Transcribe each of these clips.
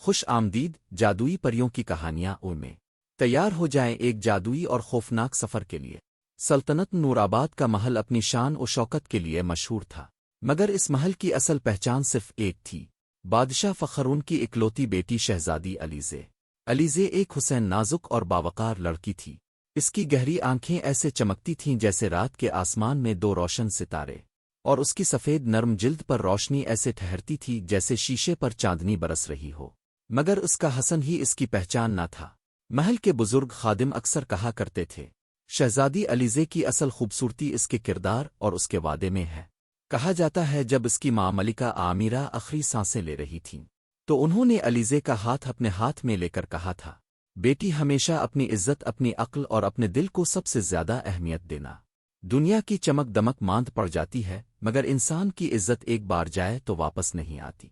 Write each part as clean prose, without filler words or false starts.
خوش آمدید جادوئی پریوں کی کہانیاں میں تیار ہو جائیں ایک جادوئی اور خوفناک سفر کے لیے۔ سلطنت نورآباد کا محل اپنی شان و شوکت کے لیے مشہور تھا، مگر اس محل کی اصل پہچان صرف ایک تھی: بادشاہ فخرون کی اکلوتی بیٹی شہزادی علیزے۔ علیزے ایک حسین، نازک اور باوقار لڑکی تھی۔ اس کی گہری آنکھیں ایسے چمکتی تھیں جیسے رات کے آسمان میں دو روشن ستارے، اور اس کی سفید نرم جلد پر روشنی ایسے ٹھہرتی تھی جیسے شیشے پر چاندنی برس رہی ہو۔ مگر اس کا حسن ہی اس کی پہچان نہ تھا۔ محل کے بزرگ خادم اکثر کہا کرتے تھے، شہزادی علیزے کی اصل خوبصورتی اس کے کردار اور اس کے وعدے میں ہے۔ کہا جاتا ہے جب اس کی ماں ملکہ عامرہ آخری سانسیں لے رہی تھیں تو انہوں نے علیزے کا ہاتھ اپنے ہاتھ میں لے کر کہا تھا، بیٹی ہمیشہ اپنی عزت، اپنی عقل اور اپنے دل کو سب سے زیادہ اہمیت دینا۔ دنیا کی چمک دمک ماند پڑ جاتی ہے، مگر انسان کی عزت ایک بار جائے تو واپس نہیں آتی۔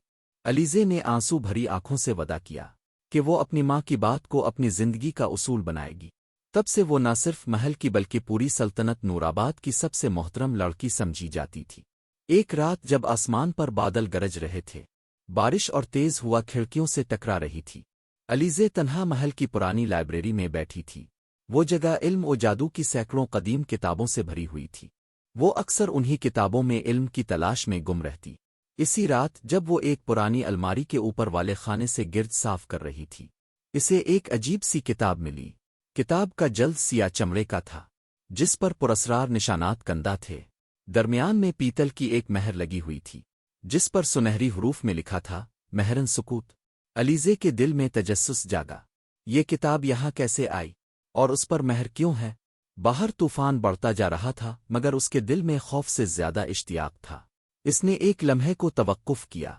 علیزے نے آنسو بھری آنکھوں سے وعدہ کیا کہ وہ اپنی ماں کی بات کو اپنی زندگی کا اصول بنائے گی۔ تب سے وہ نہ صرف محل کی بلکہ پوری سلطنت نورآباد کی سب سے محترم لڑکی سمجھی جاتی تھی۔ ایک رات جب آسمان پر بادل گرج رہے تھے، بارش اور تیز ہوا کھڑکیوں سے ٹکرا رہی تھی، علیزے تنہا محل کی پرانی لائبریری میں بیٹھی تھی۔ وہ جگہ علم و جادو کی سینکڑوں قدیم کتابوں سے بھری ہوئی تھی۔ وہ اکثر انہی کتابوں میں علم کی تلاش میں گم رہتی۔ اسی رات جب وہ ایک پرانی الماری کے اوپر والے خانے سے گرد صاف کر رہی تھی، اسے ایک عجیب سی کتاب ملی۔ کتاب کا جلد سیاہ چمڑے کا تھا، جس پر پراسرار نشانات کندہ تھے۔ درمیان میں پیتل کی ایک مہر لگی ہوئی تھی، جس پر سنہری حروف میں لکھا تھا، مہرن سکوت۔ علیزے کے دل میں تجسس جاگا، یہ کتاب یہاں کیسے آئی اور اس پر مہر کیوں ہے؟ باہر طوفان بڑھتا جا رہا تھا، مگر اس کے دل میں خوف سے زیادہ اشتیاق تھا۔ اس نے ایک لمحے کو توقف کیا،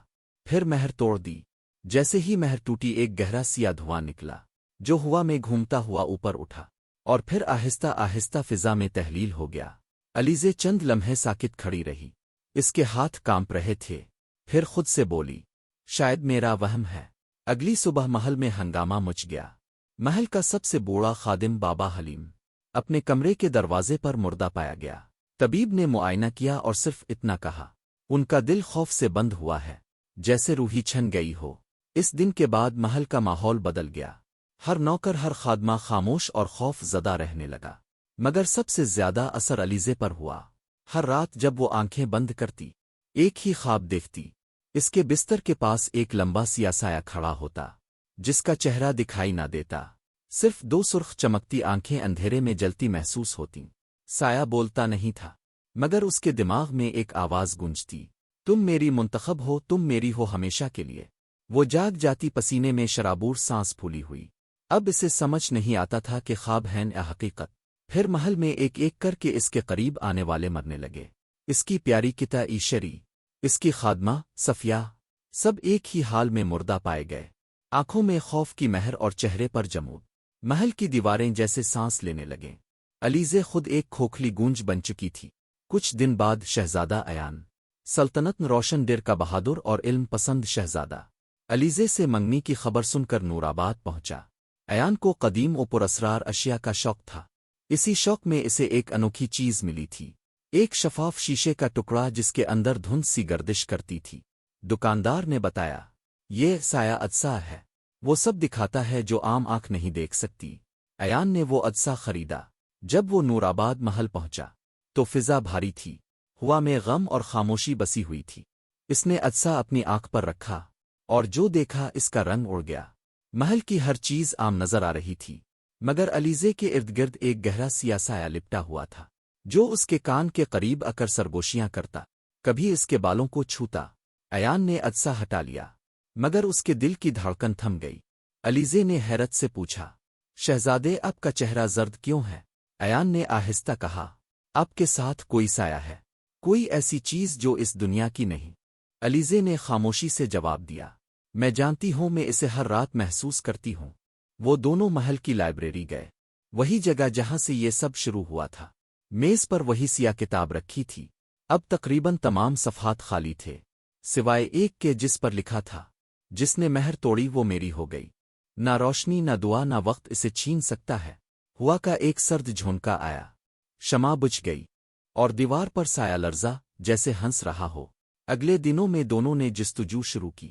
پھر مہر توڑ دی۔ جیسے ہی مہر ٹوٹی، ایک گہرا سیاہ دھواں نکلا، جو ہوا میں گھومتا ہوا اوپر اٹھا اور پھر آہستہ آہستہ فضا میں تحلیل ہو گیا۔ علیزے چند لمحے ساکت کھڑی رہی، اس کے ہاتھ کانپ رہے تھے، پھر خود سے بولی، شاید میرا وہم ہے۔ اگلی صبح محل میں ہنگامہ مچ گیا۔ محل کا سب سے بوڑھا خادم بابا حلیم اپنے کمرے کے دروازے پر مردہ پایا گیا۔ طبیب نے معائنہ کیا اور صرف اتنا کہا، ان کا دل خوف سے بند ہوا ہے، جیسے روحی چھن گئی ہو۔ اس دن کے بعد محل کا ماحول بدل گیا۔ ہر نوکر، ہر خادمہ خاموش اور خوف زدہ رہنے لگا، مگر سب سے زیادہ اثر علیزے پر ہوا۔ ہر رات جب وہ آنکھیں بند کرتی، ایک ہی خواب دیکھتی۔ اس کے بستر کے پاس ایک لمبا سیاہ سایہ کھڑا ہوتا، جس کا چہرہ دکھائی نہ دیتا، صرف دو سرخ چمکتی آنکھیں اندھیرے میں جلتی محسوس ہوتیں۔ سایہ بولتا نہیں تھا، مگر اس کے دماغ میں ایک آواز گونجتی، تم میری منتخب ہو، تم میری ہو ہمیشہ کے لیے۔ وہ جاگ جاتی، پسینے میں شرابور سانس پھولی ہوئی۔ اب اسے سمجھ نہیں آتا تھا کہ خواب ہے یا حقیقت۔ پھر محل میں ایک ایک کر کے اس کے قریب آنے والے مرنے لگے۔ اس کی پیاری کتا ایشری، اس کی خادمہ صفیہ، سب ایک ہی حال میں مردہ پائے گئے، آنکھوں میں خوف کی مہر اور چہرے پر جمود۔ محل کی دیواریں جیسے سانس لینے لگیں۔ علیزے خود ایک کھوکھلی گونج بن چکی تھی۔ کچھ دن بعد شہزادہ ایان، سلطنت روشن ڈر کا بہادر اور علم پسند شہزادہ، علیزے سے منگنی کی خبر سن کر نورآباد پہنچا۔ ایان کو قدیم و پراسرار اشیاء کا شوق تھا۔ اسی شوق میں اسے ایک انوکھی چیز ملی تھی، ایک شفاف شیشے کا ٹکڑا جس کے اندر دھند سی گردش کرتی تھی۔ دکاندار نے بتایا، یہ سایہ عدسہ ہے، وہ سب دکھاتا ہے جو عام آنکھ نہیں دیکھ سکتی۔ ایان نے وہ عدسہ خریدا۔ جب وہ نورآباد محل پہنچا تو فضا بھاری تھی، ہوا میں غم اور خاموشی بسی ہوئی تھی۔ اس نے عدسہ اپنی آنکھ پر رکھا اور جو دیکھا اس کا رنگ اڑ گیا۔ محل کی ہر چیز عام نظر آ رہی تھی، مگر علیزے کے ارد گرد ایک گہرا سیاہ سایہ لپٹا ہوا تھا، جو اس کے کان کے قریب آ کر سرگوشیاں کرتا، کبھی اس کے بالوں کو چھوتا۔ ایان نے عدسہ ہٹا لیا، مگر اس کے دل کی دھڑکن تھم گئی۔ علیزے نے حیرت سے پوچھا، شہزادے آپ کا چہرہ زرد کیوں ہے؟ ایان نے آہستہ کہا، آپ کے ساتھ کوئی سایہ ہے، کوئی ایسی چیز جو اس دنیا کی نہیں۔ علیزے نے خاموشی سے جواب دیا، میں جانتی ہوں، میں اسے ہر رات محسوس کرتی ہوں۔ وہ دونوں محل کی لائبریری گئے، وہی جگہ جہاں سے یہ سب شروع ہوا تھا۔ میز پر وہی سیاہ کتاب رکھی تھی، اب تقریباً تمام صفحات خالی تھے، سوائے ایک کے جس پر لکھا تھا، جس نے مہر توڑی وہ میری ہو گئی۔ نہ روشنی، نہ دعا، نہ وقت اسے چھین سکتا ہے۔ ہوا کا ایک سرد جھونکا آیا، شمع بجھ گئی، اور دیوار پر سایہ لرزا جیسے ہنس رہا ہو۔ اگلے دنوں میں دونوں نے جستجو شروع کی،